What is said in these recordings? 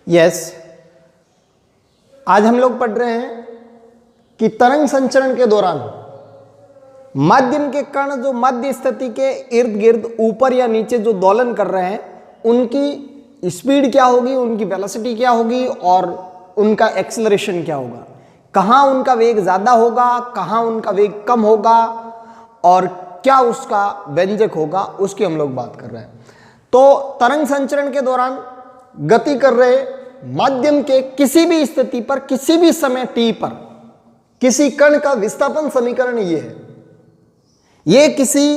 Yes, आज हम लोग पढ़ रहे हैं कि तरंग संचरण के दौरान माध्यम के कण जो मध्य स्थिति के इर्द गिर्द ऊपर या नीचे जो दोलन कर रहे हैं उनकी स्पीड क्या होगी, उनकी वेलोसिटी क्या होगी और उनका एक्सेलरेशन क्या होगा, कहाँ उनका वेग ज्यादा होगा, कहाँ उनका वेग कम होगा और क्या उसका व्यंजक होगा, उसकी हम लोग बात कर रहे हैं। तो तरंग संचरण के दौरान गति कर रहे माध्यम के किसी भी स्थिति पर किसी भी समय t पर किसी कण का विस्थापन समीकरण ये है। ये किसी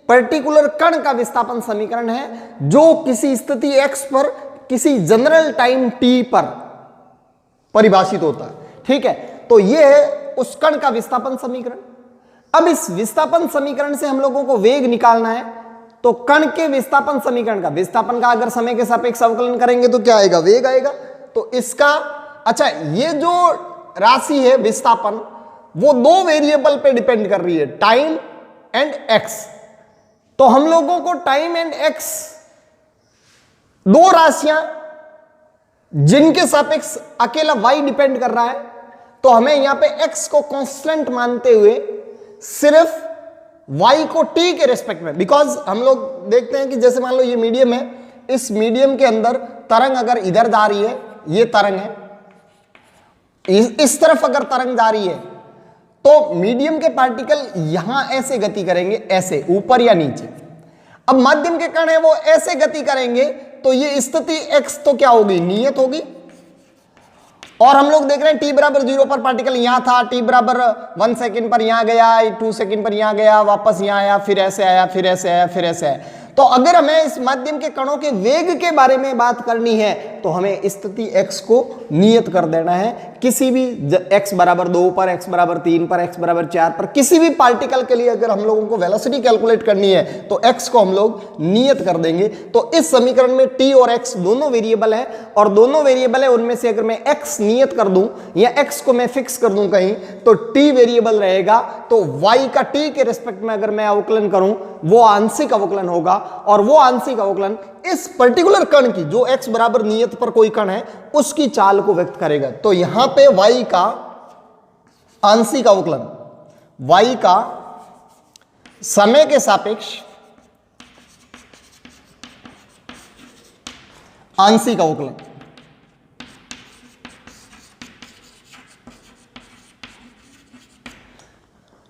पर्टिकुलर कण का विस्थापन समीकरण है जो किसी स्थिति x पर किसी जनरल टाइम t पर परिभाषित होता है। ठीक है, तो ये है उस कण का विस्थापन समीकरण। अब इस विस्थापन समीकरण से हम लोगों को वेग निकालना है, तो कण के विस्थापन समीकरण का, विस्थापन का अगर समय के सापेक्ष अवकलन करेंगे तो क्या आएगा, वेग आएगा। तो इसका अच्छा, ये जो राशि है विस्थापन वो दो वेरिएबल पे डिपेंड कर रही है, टाइम एंड एक्स। तो हम लोगों को टाइम एंड एक्स दो राशियां जिनके सापेक्ष अकेला y डिपेंड कर रहा है, तो हमें यहां पे x को कांस्टेंट मानते हुए सिर्फ y को t के रेस्पेक्ट में, बिकॉज हम लोग देखते हैं कि जैसे मान लो ये मीडियम है, इस मीडियम के अंदर तरंग अगर इधर जा रही है, ये तरंग है, इस तरफ अगर तरंग जा रही है तो मीडियम के पार्टिकल यहां ऐसे गति करेंगे, ऐसे ऊपर या नीचे। अब माध्यम के कण है वो ऐसे गति करेंगे, तो ये स्थिति x तो क्या होगी, नियत होगी। और हम लोग देख रहे हैं t बराबर 0 पर पार्टिकल यहां था, t बराबर 1 सेकंड पर यहां गया, 2 सेकंड पर यहां गया, वापस यहां आया, फिर ऐसे आया, फिर ऐसे आया, फिर ऐसे आया। तो अगर हमें इस माध्यम के कणों के वेग के बारे में बात करनी है तो हमें स्थिति x को नियत कर देना है। किसी भी x बराबर 2 पर, x बराबर 3 पर, x बराबर 4 पर किसी भी पार्टिकल के लिए अगर हम लोगों को वेलोसिटी कैलकुलेट करनी है तो x को हम लोग नियत कर देंगे। तो इस समीकरण में t और x दोनों वेरिएबल है, और दोनों वेरिएबल है उनमें से अगर मैं x नियत कर दूं या x को मैं फिक्स कर दूं कहीं, तो t वेरिएबल रहेगा। तो y का t के रेस्पेक्ट में अगर मैं अवकलन करूं वो आंशिक अवकलन होगा, और वो आंशिक अवकलन इस पर्टिकुलर कण की, जो x बराबर नियत पर कोई कण है, उसकी चाल को व्यक्त करेगा। तो यहां पे y का आंशिक अवकलन, y का समय के सापेक्ष आंशिक अवकलन,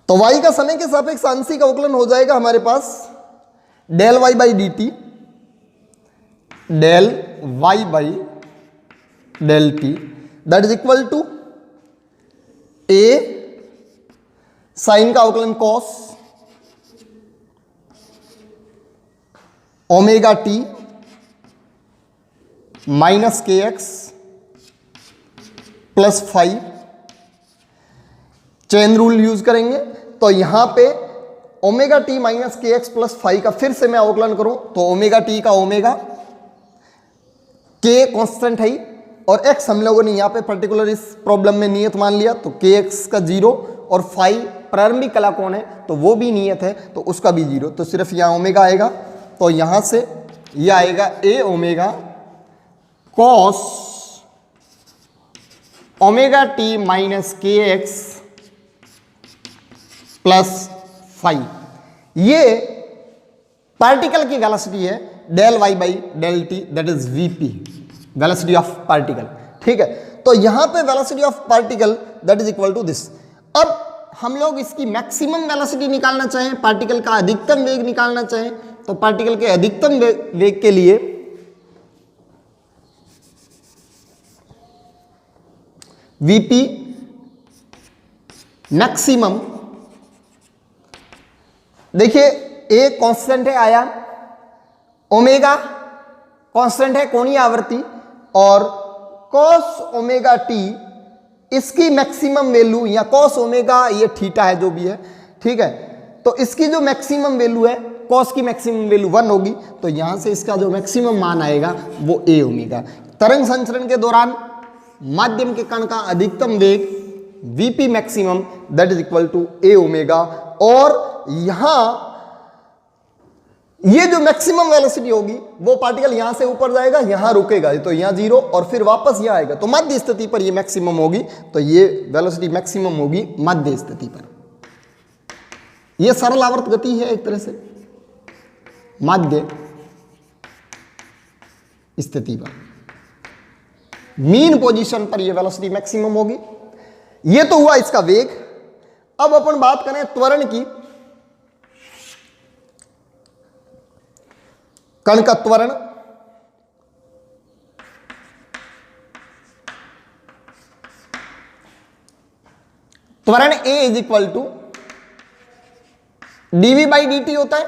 तो y का समय के सापेक्ष आंशिक अवकलन हो जाएगा हमारे पास del y by D T, del y by del T, that is equal to a sine का अवकलन कॉस ओमेगा टी माइनस के x plus 5। Chain rule use करेंगे, तो यहां पे ओमेगा टी माइनस के एक्स प्लस 5 का फिर से मैं अवकलन करूं तो ओमेगा टी का ओमेगा, के कांस्टेंट है और x हम लोगों ने यहां पे पर्टिकुलर इस प्रॉब्लम में नियत मान लिया, तो के एक्स का 0 और 5 प्रारंभिक कला कौन है तो वो भी नियत है, तो उसका भी 0, तो सिर्फ यहां ओमेगा आएगा। तो यहां से यह आएगा a omega cos omega T minus के एक्स प्लस 5। ये पार्टिकल की वेलोसिटी है del y by del T, that is vp, velocity of particle. ठीक है, तो यहां पे velocity of particle that is equal to this. अब हम लोग इसकी मैक्सिमम वेलोसिटी निकालना चाहें, पार्टिकल का अधिकतम वेग निकालना चाहें, तो पार्टिकल के अधिकतम वेग के लिए vp मैक्सिमम, देखिए a कांस्टेंट है आयाम, ओमेगा कांस्टेंट है कोणीय आवृत्ति, और cos ओमेगा टी इसकी मैक्सिमम वैल्यू, या cos ओमेगा ये थीटा है जो भी है, ठीक है, तो इसकी जो मैक्सिमम वैल्यू है cos की मैक्सिमम वैल्यू 1 होगी, तो यहां से इसका जो मैक्सिमम मान आएगा वो a ओमेगा। तरंग संचरण के दौरान माध्यम के कण का अधिकतम वेग vp maximum that is equal to a omega, और यहां ये जो मैक्सिमम वेलोसिटी होगी वो पार्टिकल यहां से ऊपर जाएगा, यहां रुकेगा, तो यहां 0 और फिर वापस यहां आएगा, तो मध्य स्थिति पर ये मैक्सिमम होगी। तो ये वेलोसिटी मैक्सिमम होगी मध्य स्थिति पर। ये सरल आवर्त गति है एक तरह से मध्य स्थिति पर, मीन पोजीशन पर ये वेलोसिटी मैक्सिमम होगी। ये तो हुआ इसका वेग। अब अपन बात करें त्वरण की। कण का त्वरण, त्वरण A is equal to dv/dt होता है,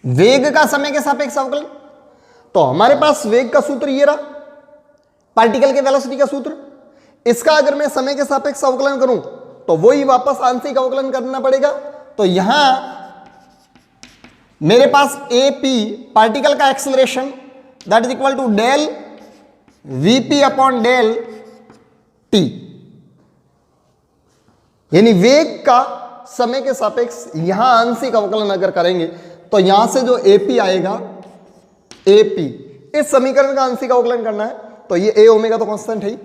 वेग का समय के सापेक्ष अवकलन। तो हमारे पास वेग का सूत्र ये रहा, पार्टिकल के वेलोसिटी का सूत्र। इसका अगर मैं समय के सापेक्ष अवकलन करूं तो वही वापस आंशिक अवकलन करना पड़ेगा। तो यहां मेरे पास AP पार्टिकल का acceleration that is equal to del Vp upon del T, यानी वेग का समय के सापेक्ष यहां आंशिक अवकलन अगर करेंगे तो यहां से जो AP आएगा, AP, इस समीकरण का आंशिक अवकलन करना है। तो ये A ओमेगा तो कांस्टेंट है,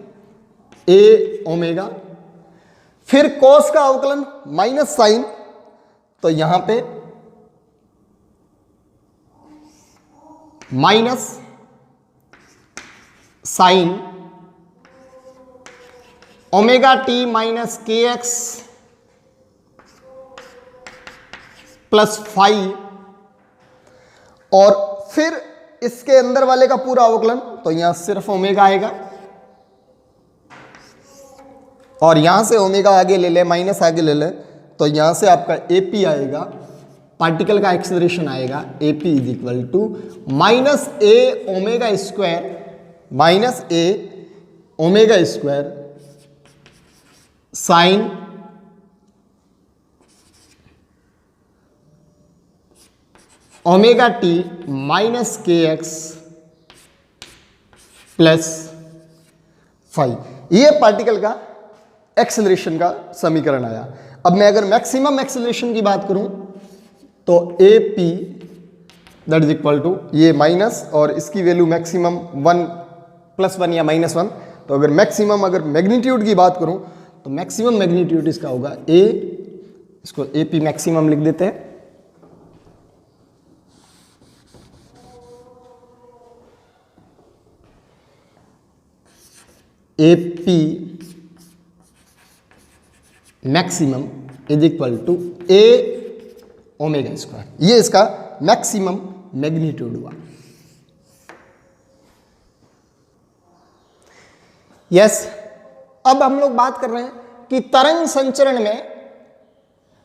A ओमेगा, फिर कॉस का अवकलन माइनस साइन, तो यहां पे minus sine omega T minus के एक्स प्लस 5, और फिर इसके अंदर वाले का पूरा अवकलन, तो यहां सिर्फ ओमेगा आएगा, और यहां से ओमेगा आगे ले ले, माइनस आगे ले ले, तो यहां से आपका AP आएगा, पार्टिकल का एक्सेलरेशन आएगा AP is equal to minus A omega square, minus A omega square sine omega T minus के एक्स प्लस 5। ये पार्टिकल का एक्सेलरेशन का समीकरण आया। अब मैं अगर मैक्सिमम एक्सेलरेशन की बात करूं तो AP that is equal to ये माइनस और इसकी वैल्यू मैक्सिमम 1 + 1 या -1। तो अगर मैक्सिमम अगर मैग्नीट्यूड की बात करूं तो मैक्सिमम मैग्नीट्यूड इसका होगा A, इसको AP मैक्सिमम लिख देते हैं, AP maximum is equal to A omega square. ये इसका मैक्सिमम मैग्नीट्यूड हुआ। यस, अब हम लोग बात कर रहे हैं कि तरंग संचरण में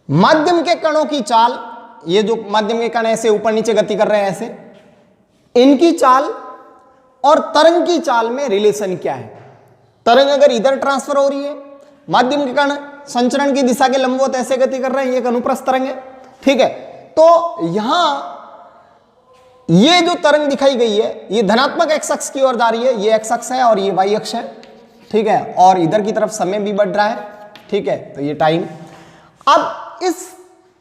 माध्यम के कणों की चाल, ये जो माध्यम के कण ऐसे ऊपर नीचे गति कर रहे हैं ऐसे, इनकी चाल और तरंग की चाल में रिलेशन क्या है। तरंग अगर इधर ट्रांसफर हो रही है, माध्यम के कण संचरण की दिशा के लंबवत ऐसे गति कर रहे हैं, ये एक अनुप्रस्थ तरंग है, ठीक है। तो यहां ये जो तरंग दिखाई गई है ये धनात्मक एक्स अक्ष की ओर जा रही है, ये एक्स अक्ष है और ये वाई अक्ष है, ठीक है, और इधर की तरफ समय भी बढ़ रहा है, ठीक है, तो ये टाइम। अब इस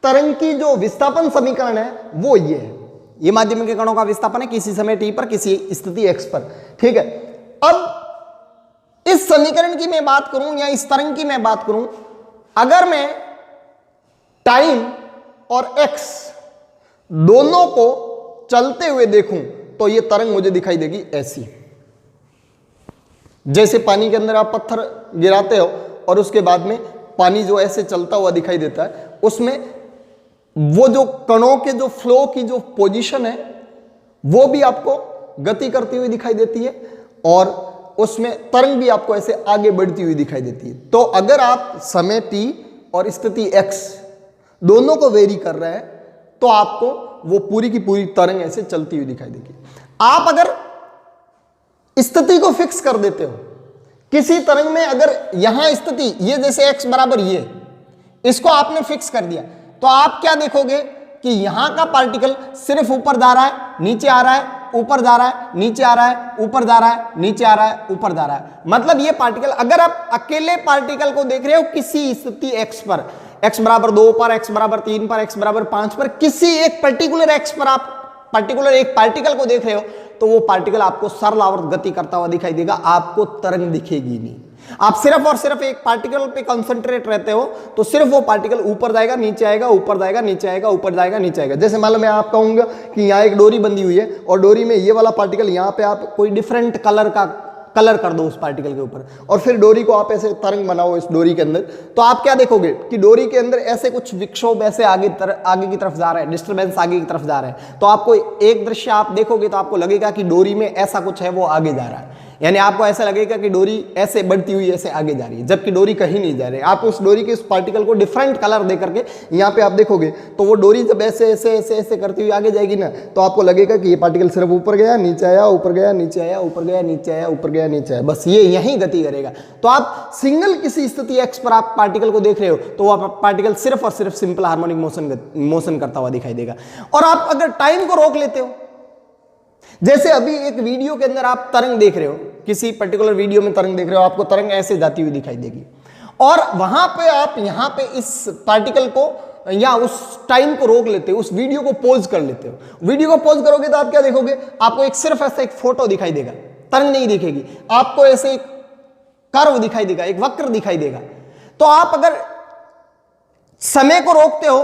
तरंग की जो विस्थापन समीकरण है वो ये है, ये माध्यम के कणों का विस्थापन है किसी समय t पर किसी स्थिति x पर, ठीक है। अब इस समीकरण की मैं बात करूं या इस तरंग की मैं बात करूं, अगर मैं टाइम और x दोनों को चलते हुए देखूं तो ये तरंग मुझे दिखाई देगी ऐसी, जैसे पानी के अंदर आप पत्थर गिराते हो और उसके बाद में पानी जो ऐसे चलता हुआ दिखाई देता है, उसमें वो जो कणों के जो फ्लो की जो पोजीशन है वो भी आपको गति करती हुई दिखाई देती है और उसमें तरंग भी आपको ऐसे आगे बढ़ती हुई दिखाई देती है। तो अगर आप समय t और स्थिति x दोनों को वेरी कर रहे हैं तो आपको वो पूरी की पूरी तरंग ऐसे चलती हुई दिखाई देगी। आप अगर स्थिति को फिक्स कर देते हो किसी तरंग में, अगर यहां स्थिति ये जैसे x बराबर ये, इसको आपने फिक्स कर दिया तो आप क्या देखोगे कि यहां का पार्टिकल सिर्फ ऊपर जा रहा है, नीचे आ रहा है, ऊपर जा रहा है, नीचे आ रहा है, ऊपर जा रहा है, नीचे आ रहा है, ऊपर जा रहा है। मतलब ये पार्टिकल, अगर आप अकेले पार्टिकल को देख रहे हो किसी स्थिति x पर, x बराबर 2 पर, x बराबर 3 पर, x बराबर 5 पर, किसी एक पर्टिकुलर x पर आप पर्टिकुलर एक पार्टिकल को देख रहे हो, तो वो पार्टिकल आपको सरलावर्त गति करता हुआ दिखाई देगा, आपको तरंग दिखेगी नहीं। आप सिर्फ और सिर्फ एक पार्टिकल पे कंसंट्रेट रहते हो तो सिर्फ वो पार्टिकल ऊपर जाएगा, नीचे आएगा, ऊपर जाएगा, नीचे आएगा, ऊपर जाएगा, नीचे आएगा। जैसे मान लो मैं आप कहूंगा कि यहाँ एक डोरी बंधी हुई है और डोरी में ये वाला पार्टिकल, यहाँ पे आप कोई डिफरेंट कलर का कलर कर दो उस पार्टिकल के ऊपर, और फिर डोरी को आप ऐसे तरंग बनाओ इस डोरी के अंदर, तो आप क्या देखोगे कि डोरी के अंदर ऐसे कुछ विक्षोभ ऐसे आगे की तरफ जा रहा है, डिस्टर्बेंस आगे की तरफ जा रहा है। तो आपको एक दृश्य आप देखोगे तो आपको लगेगा कि डोरी में ऐसा कुछ है, वो आगे जा रहा है, यानी आपको ऐसा लगेगा कि डोरी ऐसे बढ़ती हुई ऐसे आगे जा रही है, जबकि डोरी कहीं नहीं जा रही है। आप उस डोरी के उस पार्टिकल को डिफरेंट कलर दे करके यहाँ पे आप देखोगे तो वो डोरी जब ऐसे ऐसे ऐसे ऐसे करती हुई आगे जाएगी ना, तो आपको लगेगा कि ये पार्टिकल सिर्फ ऊपर गया, नीचे आया, ऊपर गया, नीचे आया, ऊपर गया, नीचे आया, ऊपर गया, नीचे आया, बस ये यहीं गति करेगा। तो आप सिंगल किसी स्थिति x पर आप पार्टिकल को देख रहे हो तो वो पार्टिकल सिर्फ और सिर्फ सिंपल हार्मोनिक मोशन करता हुआ दिखाई देगा। और आप अगर टाइम को रोक लेते हो, जैसे अभी एक वीडियो के अंदर आप तरंग देख रहे हो, किसी पर्टिकुलर वीडियो में तरंग देख रहे हो, आपको तरंग ऐसे जाती हुई दिखाई देगी, और वहां पे आप यहां पे इस पार्टिकल को या उस टाइम को रोक लेते हो, उस वीडियो को पॉज कर लेते हो। वीडियो को पॉज करोगे तो आप क्या देखोगे, आपको एक सिर्फ ऐसा एक फोटो दिखाई देगा, तरंग नहीं दिखेगी, आपको ऐसे एक कर्व दिखाई देगा, एक वक्र दिखाई देगा। तो आप अगर समय को रोकते हो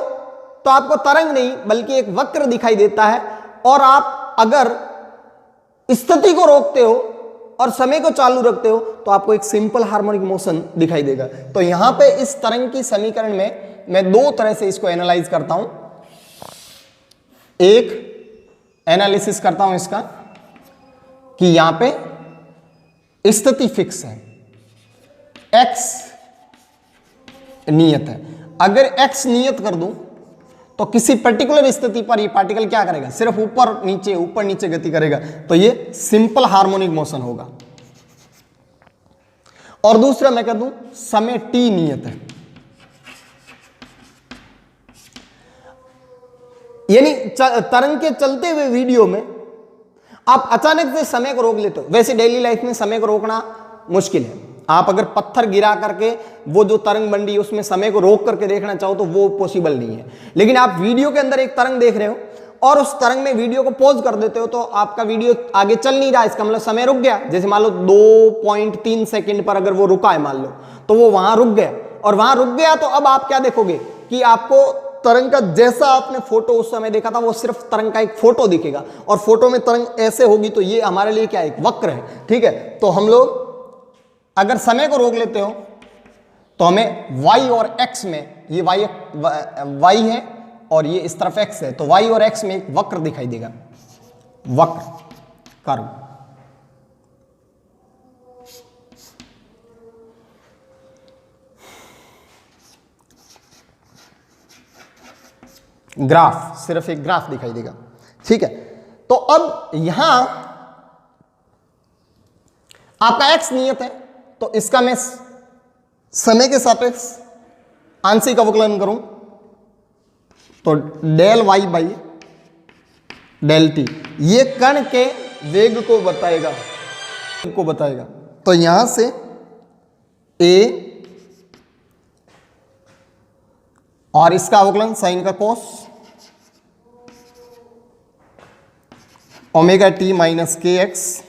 तो आपको तरंग नहीं बल्कि एक वक्र दिखाई देता है, और आप अगर स्थिति को रोकते हो और समय को चालू रखते हो तो आपको एक सिंपल हार्मोनिक मोशन दिखाई देगा। तो यहां पे इस तरंग की समीकरण में मैं दो तरह से इसको एनालाइज करता हूं। एक एनालिसिस करता हूं इसका कि यहां पे स्थिति फिक्स है, x नियत है। अगर x नियत कर दूं तो किसी पर्टिकुलर स्थिति पर ये पार्टिकल क्या करेगा, सिर्फ ऊपर नीचे गति करेगा, तो ये सिंपल हार्मोनिक मोशन होगा। और दूसरा मैं कह दूं समय t नियत है, यानी तरंग के चलते हुए वीडियो में आप अचानक से समय को रोक लेते हो। वैसे डेली लाइफ में समय को रोकना मुश्किल है, आप अगर पत्थर गिरा करके वो जो तरंग बन रही है उसमें समय को रोक करके देखना चाहो तो वो पॉसिबल नहीं है। लेकिन आप वीडियो के अंदर एक तरंग देख रहे हो और उस तरंग में वीडियो को पॉज कर देते हो तो आपका वीडियो आगे चल नहीं रहा, इसका मतलब समय रुक गया। जैसे मान लो 2.3 सेकंड पर अगर वो रुका है मान लो, तो वो वहां रुक गया, और वहां रुक गया तो अब आप क्या देखोगे कि आपको तरंग का जैसा आपने फोटो उस समय देखा था वो सिर्फ तरंग का एक फोटो दिखेगा, और फोटो में तरंग ऐसे होगी, तो ये हमारे लिए क्या एक वक्र है। ठीक है, तो हम लोग अगर समय को रोक लेते हो तो हमें y और x में, ये y है और ये इस तरफ x है, तो y और x में एक वक्र दिखाई देगा, वक्र कर्व। ग्राफ, सिर्फ एक ग्राफ दिखाई देगा। ठीक है, तो अब यहां आपका x नियत है, तो इसका मैं समय के सापेक्ष आंशिक अवकलन करूं तो del y by del t, ये कण के वेग को बताएगा। तो यहां से a और इसका अवकलन साइन का कोस ओमेगा टी माइनस के एक्स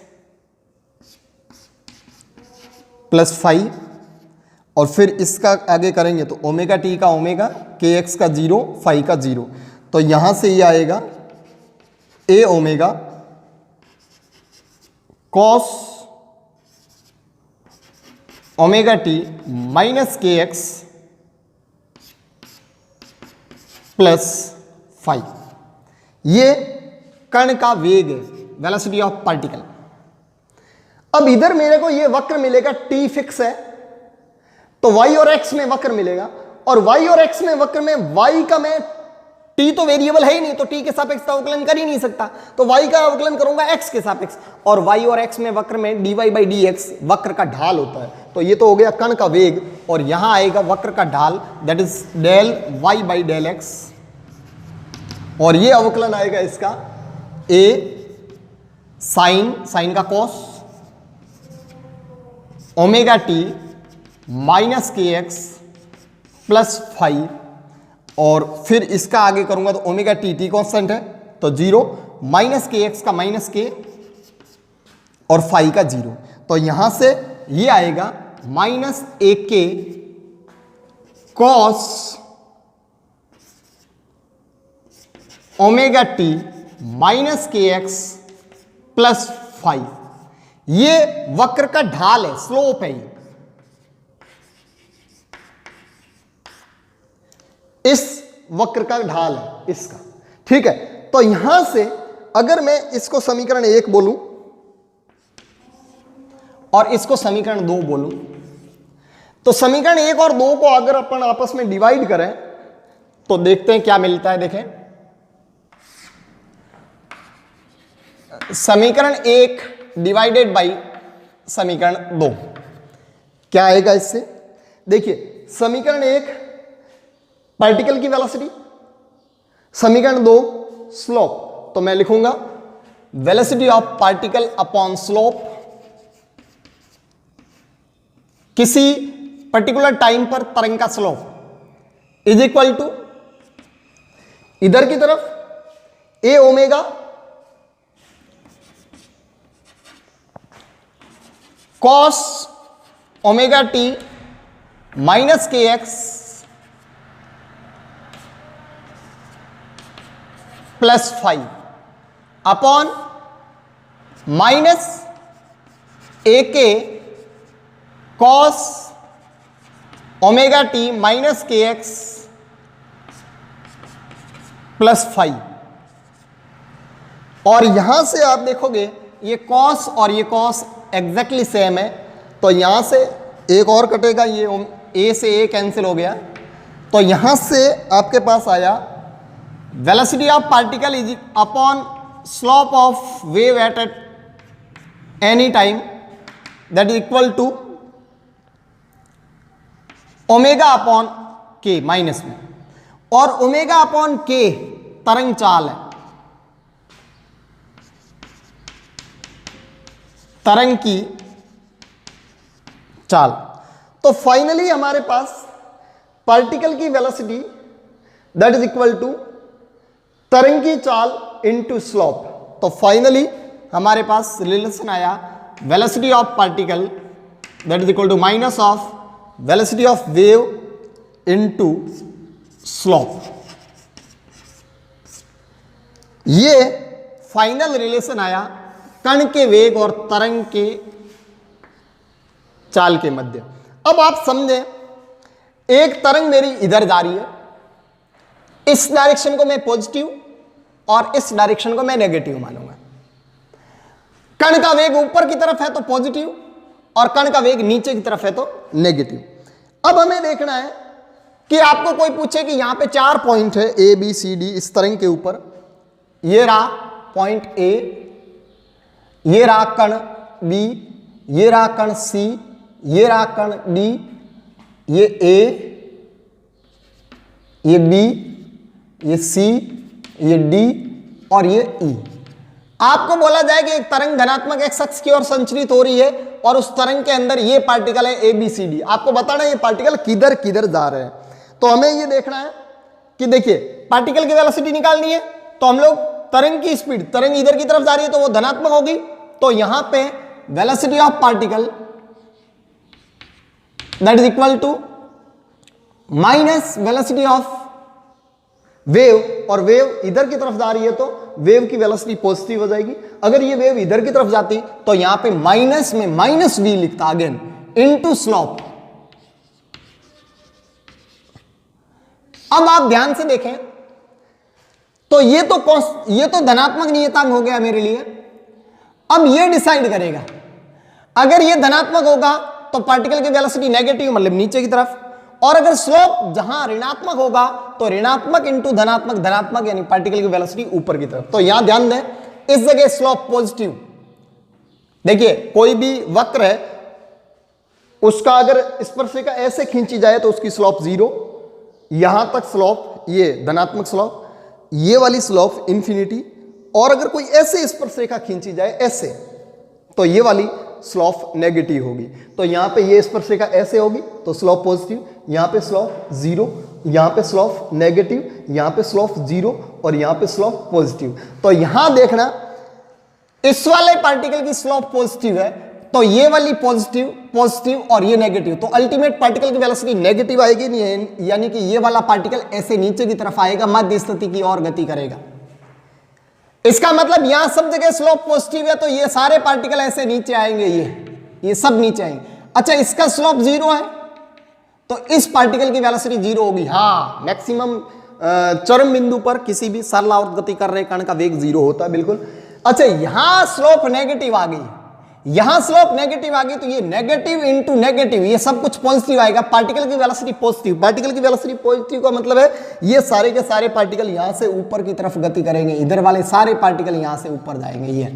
प्लस 5, और फिर इसका आगे करेंगे तो ओमेगा टी का ओमेगा, के एक्स का 0, फाई का 0, तो यहां से ये आएगा A omega cos omega T minus के एक्स प्लस 5। ये कण का वेग है, वेलोसिटी ऑफ पार्टिकल। अब इधर मेरे को ये वक्र मिलेगा, t फिक्स है, तो y और x में वक्र मिलेगा, और y और x में वक्र में y का मैं, t तो वेरिएबल है ही नहीं, तो t के सापेक्ष का अवकलन कर ही नहीं सकता, तो y का अवकलन करूंगा x के सापेक्ष, और y और x में वक्र में dy बाई dx वक्र का ढाल होता है। तो ये तो हो गया कण का वेग, और यहां आएगा वक्र का ढाल, that is del y by del x, और ये अवकलन आएगा इसका a साइन का कॉस ओमेगा टी माइनस के एक्स प्लस 5 और फिर इसका आगे करूंगा तो ओमेगा टी कांस्टेंट है तो 0, माइनस के एक्स का माइनस के और फाई का 0, तो यहां से ये आएगा माइनस ए K cos omega T minus के एक्स प्लस 5। ये वक्र का ढाल है, स्लोप है ये। इस वक्र का ढाल है इसका, ठीक है। तो यहां से अगर मैं इसको समीकरण 1 बोलूं और इसको समीकरण 2 बोलूं, तो समीकरण 1 और 2 को अगर अपन आपस में डिवाइड करें तो देखते हैं क्या मिलता है। देखें, समीकरण 1 डिवाइडेड बाई समीकरण 2 क्या आएगा इससे। देखिए, समीकरण 1 पार्टिकल की वेलोसिटी, समीकरण 2 स्लोप, तो मैं लिखूंगा velocity of particle upon slope किसी पर्टिकुलर टाइम पर तरंग का स्लोप इज इक्वल टू इधर की तरफ A omega cos omega T minus के एक्स प्लस 5 अपॉन माइनस ए K cos omega T minus के एक्स प्लस 5। और यहां से आप देखोगे ये कॉस और ये कॉस एग्जैक्टली सेम है, तो यहां से एक और कटेगा, ये ए से ए कैंसिल हो गया, तो यहां से आपके पास आया velocity of particle is upon slope of wave at any time that is equal to omega upon k minus में, और ओमेगा अपॉन के तरंग चाल है, तरंग की चाल। तो फाइनली हमारे पास पार्टिकल की velocity that is equal to तरंग की चाल इनटू स्लोप। तो फाइनली हमारे पास रिलेशन आया velocity of particle that is equal to minus of velocity of wave into slope. ये फाइनल रिलेशन आया कण के वेग और तरंग के चाल के मध्य। अब आप समझें, एक तरंग मेरी इधर जा रही है, इस डायरेक्शन को मैं पॉजिटिव और इस डायरेक्शन को मैं नेगेटिव मानूंगा। कण का वेग ऊपर की तरफ है तो पॉजिटिव और कण का वेग नीचे की तरफ है तो नेगेटिव। अब हमें देखना है कि आपको कोई पूछे कि यहां पे 4 पॉइंट है ए बी सी डी इस तरंग के ऊपर, ये रहा पॉइंट ए, ये रहा कण बी, ये रहा कण सी, ये रहा कण डी, ये ए, ये बी, ये सी, ये डी और ये ई। आपको बोला जाए कि एक तरंग धनात्मक एक्स अक्ष की ओर संचरित हो रही है और उस तरंग के अंदर ये पार्टिकल है ए बी सी डी। आपको बताना है ये पार्टिकल किधर किधर जा रहे हैं। तो हमें ये देखना है कि देखिए, पार्टिकल की वेलोसिटी निकालनी है, तो हम लोग तरंग की स्पीड, तरंग इधर की तरफ जा रही है तो वो धनात्मक होगी, तो यहां पे velocity of particle that is equal to minus velocity of wave, और वेव इधर की तरफ जा रही है तो वेव की वेलोसिटी पॉजिटिव हो जाएगी। अगर ये वेव इधर की तरफ जाती तो यहां पे माइनस में माइनस वी लिखता अगेन इनटू स्लोप। अब आप ध्यान से देखें तो ये तो धनात्मक नियतांक हो गया मेरे लिए। अब ये डिसाइड करेगा, अगर ये धनात्मक होगा तो पार्टिकल की वेलोसिटी नेगेटिव मतलब नीचे की तरफ, और अगर स्लोप जहां ऋणात्मक होगा तो ऋणात्मक इंटू धनात्मक, धनात्मक यानी पार्टिकल की वेलोसिटी ऊपर की तरफ। तो यहां ध्यान दें, इस जगह स्लोप पॉजिटिव। देखिए, कोई भी वक्र है उसका अगर स्पर्शिका ऐसे खींची जाए तो उसकी स्लोप 0, यहां तक स्लोप ये धनात्मक स्लोप, ये वाली स्लोप इंफिनिटी, और अगर कोई ऐसे स्पर्शरेखा खींची जाए ऐसे तो ये वाली स्लोप नेगेटिव होगी। तो यहां पे ये स्पर्शरेखा ऐसे होगी तो स्लोप पॉजिटिव, यहां पे स्लोप 0 यहां पे स्लोप नेगेटिव, यहां पे स्लोप 0 और यहां पे स्लोप पॉजिटिव। तो यहां देखना इस वाले पार्टिकल की स्लोप पॉजिटिव है, तो ये वाली पॉजिटिव पॉजिटिव और ये नेगेटिव, तो अल्टीमेट पार्टिकल की वेलोसिटी नेगेटिव आएगी, नहीं यानी कि ये वाला पार्टिकल ऐसे नीचे की तरफ आएगा, मध्य स्थिति की ओर गति करेगा। इसका मतलब यहां सब जगह स्लोप पॉजिटिव है, तो ये सारे पार्टिकल ऐसे नीचे आएंगे, ये सब नीचे आएंगे। अच्छा, इसका स्लोप 0 है, तो इस पार्टिकल की वेलोसिटी 0 होगी। हाँ, मैक्सिमम चरम बिंदु पर किसी भी सरल आवर्त गति कर रहे कण का वेग 0 होता है, बिल्कुल। अच्छा, यहां स्लोप नेगेटिव आ गई, यहां स्लोप नेगेटिव आ गई, तो ये नेगेटिव इंटू नेगेटिव, ये सब कुछ पॉजिटिव आएगा। पार्टिकल की वेलोसिटी पॉजिटिव, पार्टिकल की वेलोसिटी पॉजिटिव का मतलब है ये सारे के सारे पार्टिकल यहां से ऊपर की तरफ गति करेंगे, इधर वाले सारे पार्टिकल यहां से ऊपर जाएंगे,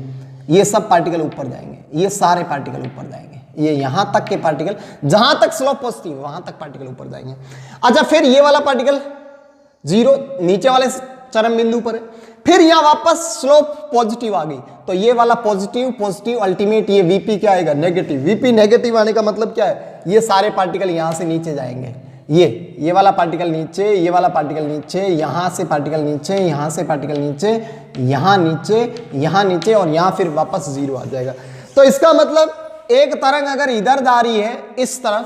ये सब पार्टिकल ऊपर जाएंगे, ये सारे पार्टिकल ऊपर जाएंगे, ये यहां तक के पार्टिकल, जहां तक स्लोप पॉजिटिव वहां तक पार्टिकल ऊपर जाएंगे। अच्छा, फिर ये वाला पार्टिकल 0 नीचे वाले चरम बिंदु पर है, फिर यहां वापस स्लोप पॉजिटिव आ गई, तो ये वाला पॉजिटिव पॉजिटिव, अल्टीमेट ये वीपी क्या आएगा, नेगेटिव। वीपी नेगेटिव आने का मतलब क्या है, ये सारे पार्टिकल यहां से नीचे जाएंगे, ये वाला पार्टिकल नीचे, ये वाला पार्टिकल नीचे, यहां से पार्टिकल नीचे, यहां से पार्टिकल नीचे, यहां नीचे और यहां फिर वापस 0 आ जाएगा। तो इसका मतलब एक तरंग अगर इधर जा रही है इस तरफ,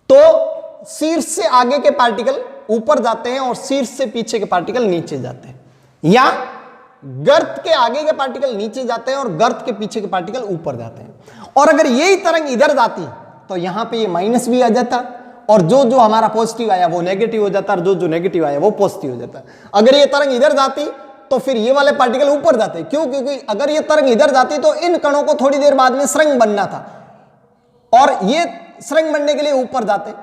तो शीर्ष से आगे के पार्टिकल ऊपर जाते हैं और शीर्ष से पीछे के पार्टिकल नीचे जाते हैं, या गर्त के आगे के पार्टिकल नीचे जाते हैं और गर्त के पीछे के पार्टिकल ऊपर जाते हैं। और अगर यही तरंग इधर जाती तो यहां पे ये माइनस भी आ जाता, और जो जो हमारा पॉजिटिव आया वो नेगेटिव हो जाता, और जो जो नेगेटिव आया वो पॉजिटिव हो जाता। अगर ये तरंग इधर जाती तो फिर ये वाले पार्टिकल ऊपर जाते, क्यों? क्योंकि अगर ये तरंग इधर जाती तो इन कणों को थोड़ी देर बाद में सुरंग बनना था, और ये सुरंग बनने के लिए ऊपर जाते,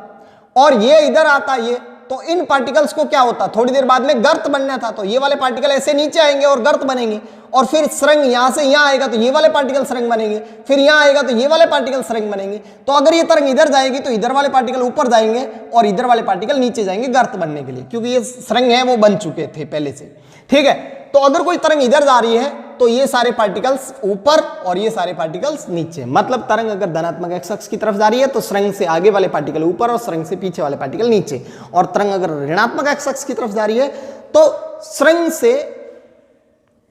और ये इधर आता, ये तो इन पार्टिकल्स को क्या होता, थोड़ी देर बाद में गर्त बनना था, तो ये वाले पार्टिकल ऐसे नीचे आएंगे और गर्त बनेंगे, और फिर सुरंग यहां से यहां आएगा तो ये वाले पार्टिकल सुरंग बनेंगे, फिर यहां आएगा तो ये वाले पार्टिकल सुरंग बनेंगे। तो अगर ये तरंग इधर जाएगी तो इधर वाले पार्टिकल ऊपर जाएंगे और इधर वाले पार्टिकल नीचे जाएंगे गर्त बनने के लिए, क्योंकि ये सुरंग है वो बन चुके थे पहले से, ठीक है। तो अगर कोई तरंग इधर जा रही है तो ये सारे पार्टिकल्स ऊपर और ये सारे पार्टिकल्स नीचे, मतलब तरंग अगर धनात्मक एक्स अक्ष की तरफ जा रही है तो सुरंग से आगे वाले पार्टिकल ऊपर और सुरंग से पीछे वाले पार्टिकल नीचे, और तरंग अगर ऋणात्मक एक्स अक्ष की तरफ जा रही है तो सुरंग से,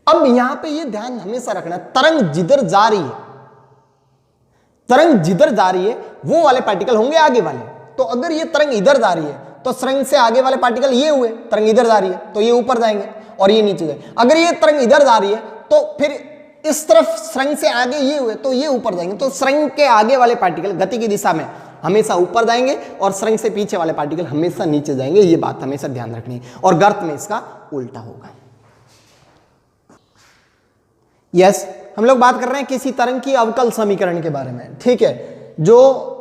अब यहां पे ये ध्यान हमेशा रखना, तरंग जिधर जा रही है, तरंग जिधर जा रही है वो वाले पार्टिकल होंगे आगे वाले। तो अगर ये तरंग इधर जा रही है तो सुरंग से आगे वाले पार्टिकल ये हुए, तरंग इधर जा रही है तो ये ऊपर जाएंगे और ये नीचे जाएंगे। अगर ये तरंग इधर जा रही है तो फिर इस तरफ सुरंग से आगे ये हुए तो ये ऊपर जाएंगे। तो सुरंग के आगे वाले पार्टिकल गति की दिशा में हमेशा ऊपर जाएंगे और सुरंग से पीछे वाले पार्टिकल हमेशा नीचे जाएंगे, ये बात हमेशा ध्यान रखनी है। और गर्त में इसका उल्टा होगा। यस, हम लोग बात कर रहे हैं किसी तरंग की अवकल समीकरण के बारे में, ठीक है, जो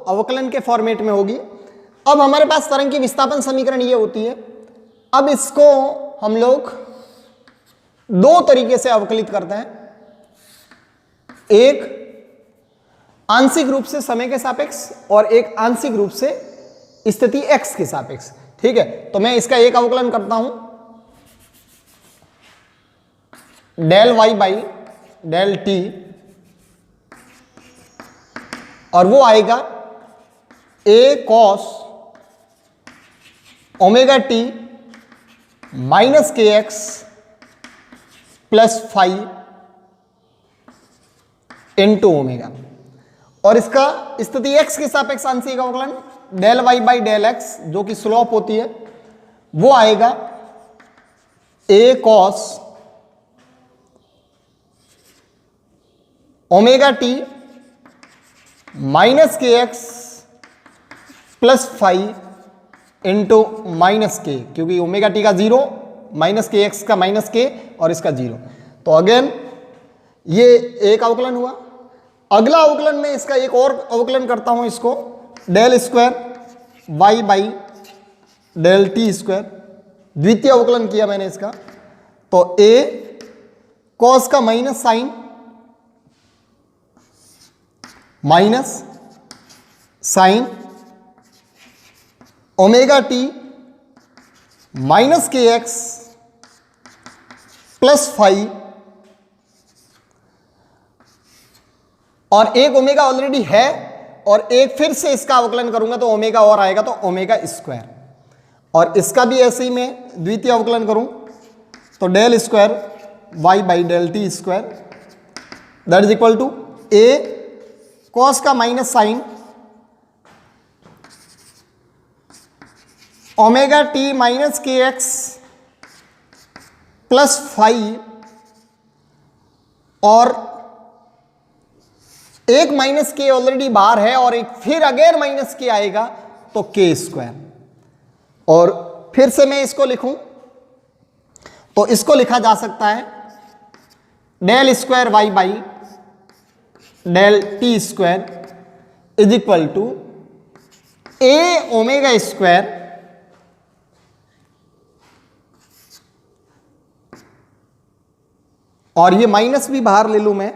अवकलन के फॉर्मेट में होगी। अब हमारे पास तरंग की विस्थापन समीकरण ये होती है। अब इसको हम लोग दो तरीके से अवकलित करते हैं, एक आंशिक रूप से समय के सापेक्ष और एक आंशिक रूप से स्थिति x के सापेक्ष, ठीक है। तो मैं इसका एक अवकलन करता हूं, del y by del t, और वो आएगा a cos omega t minus के एक्स प्लस 5 इंटू ओमेगा, और इसका स्थिति x के सापेक्ष आंशिक अवकलन del y by del x जो कि स्लोप होती है वो आएगा a cos omega t minus के x plus 5 into minus k, क्योंकि ओमेगा टी का 0, माइनस के एक्स का माइनस के और इसका 0। तो अगेन ये एक अवकलन हुआ। अगला अवकलन में इसका एक और अवकलन करता हूं, इसको del square Y by del T square, द्वितीय अवकलन किया मैंने इसका। तो ए कॉस का minus sine minus sine omega T minus के एक्स प्लस 5, और एक ओमेगा ऑलरेडी है और एक फिर से इसका अवकलन करूंगा तो ओमेगा और आएगा, तो ओमेगा स्क्वायर। और इसका भी ऐसे ही मैं द्वितीय अवकलन करूं तो del square Y by del T square that is equal to A cos का minus sine omega T minus के एक्स प्लस फाइव और एक माइनस के ऑलरेडी बाहर है और एक फिर अगेन माइनस के आएगा तो के स्क्वायर। और फिर से मैं इसको लिखूं तो इसको लिखा जा सकता है del square Y by del T square is equal to a omega square और ये माइनस भी बाहर ले लूं मैं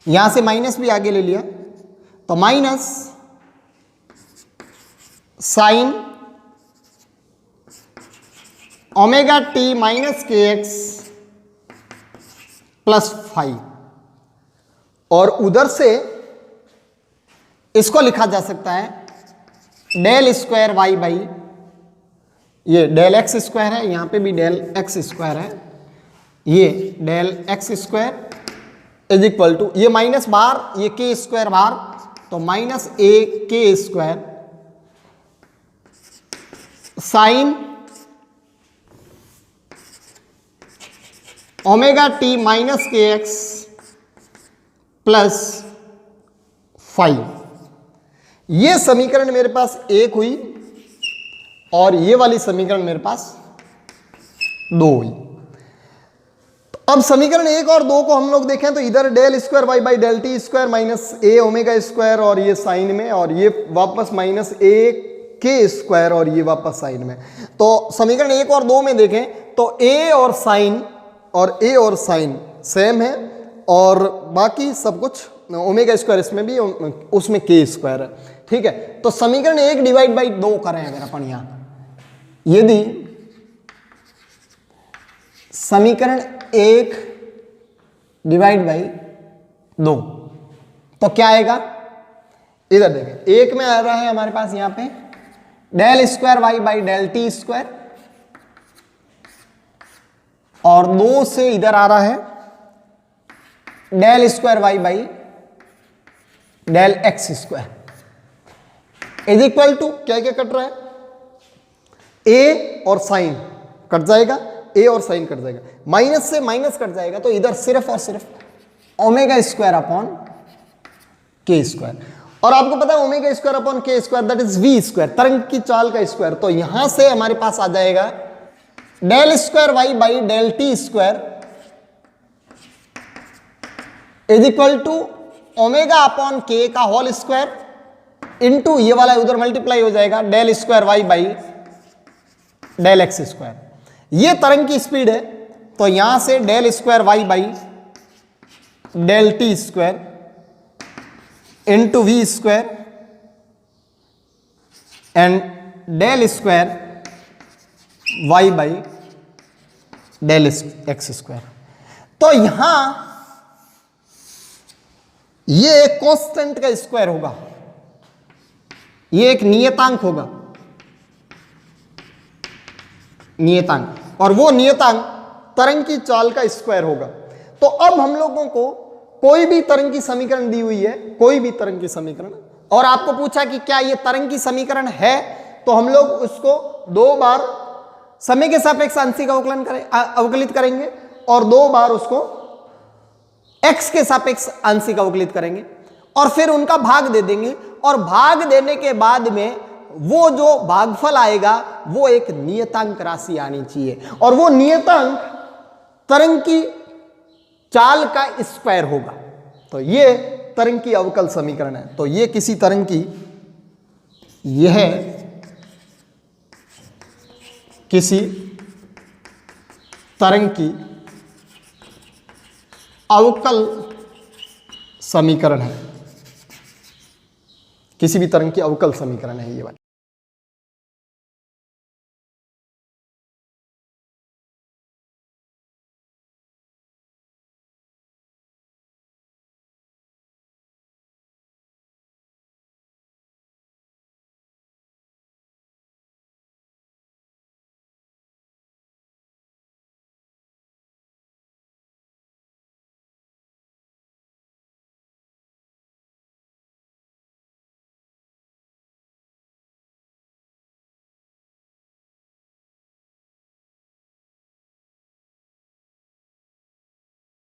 यहां से माइनस भी आगे ले लिया तो minus sine omega T minus के एक्स प्लस फाइव और उधर से इसको लिखा जा सकता है डेल स्क्वायर वाई बाई ये डेल एक्स स्क्वायर है यहां पे भी डेल एक्स स्क्वायर है ये del x square is equal to ये माइनस बाहर ये के स्क्वायर बाहर तो माइनस ए k square sine omega T minus के एक्स प्लस फाइव। ये समीकरण मेरे पास एक हुई और ये वाली समीकरण मेरे पास दो हुई। तो अब समीकरण एक और दो को हम लोग देखें तो इधर del square Y by del T square minus a omega square और ये साइन में और ये वापस माइनस ए के स्क्वायर और ये वापस साइन में। तो समीकरण एक और दो में देखें तो ए और साइन सेम है और बाकी सब कुछ ओमेगा स्क्वायर इसमें भी उसमें के स्क्वायर है। ठीक है तो समीकरण एक डिवाइड बाई दो करें अगर अपन यहां यदि समीकरण एक डिवाइड बाई दो तो क्या आएगा इधर देखें एक में आ रहा है हमारे पास यहां पे del square Y by del T square और दो से इधर आ रहा है del square Y by del x square is equal to क्या क्या कट रहा है ए और साइन कट जाएगा ए और साइन कट जाएगा माइनस से माइनस कट जाएगा तो इधर सिर्फ और सिर्फ omega square upon k square और आपको पता है omega square upon k square that is v square तरंग की चाल का स्क्वायर। तो यहां से हमारे पास आ जाएगा del square Y by del T square is equal to omega upon k का होल स्क्वायर इनटू ये वाला उधर मल्टीप्लाई हो जाएगा del square Y by del x square. ये तरंग की स्पीड है तो यहां से del square Y by del T square into v square and del square Y by del x square. तो यहां ये एक कांस्टेंट का स्क्वायर होगा ये एक नियतांक होगा नियतांक और वो नियतांक तरंग की चाल का स्क्वायर होगा। तो अब हम लोगों को कोई भी तरंग की समीकरण दी हुई है कोई भी तरंग की समीकरण और आपको पूछा कि क्या ये तरंग की समीकरण है तो हम लोग उसको दो बार समय के सापेक्ष आंशिक अवकलित करेंगे और दो बार उसको x के सापेक्ष आंशिक अवकलित करेंगे और फिर उनका भाग दे देंगे और भाग देने के बाद में वो जो भागफल आएगा वो एक नियतांक राशि आनी चाहिए और वो नियतांक तरंग की चाल का स्क्वायर होगा। तो ये तरंग की अवकल समीकरण है। तो ये किसी तरंग की यह किसी तरंग की अवकल समीकरण है किसी भी तरंग की अवकल समीकरण है ये वाली।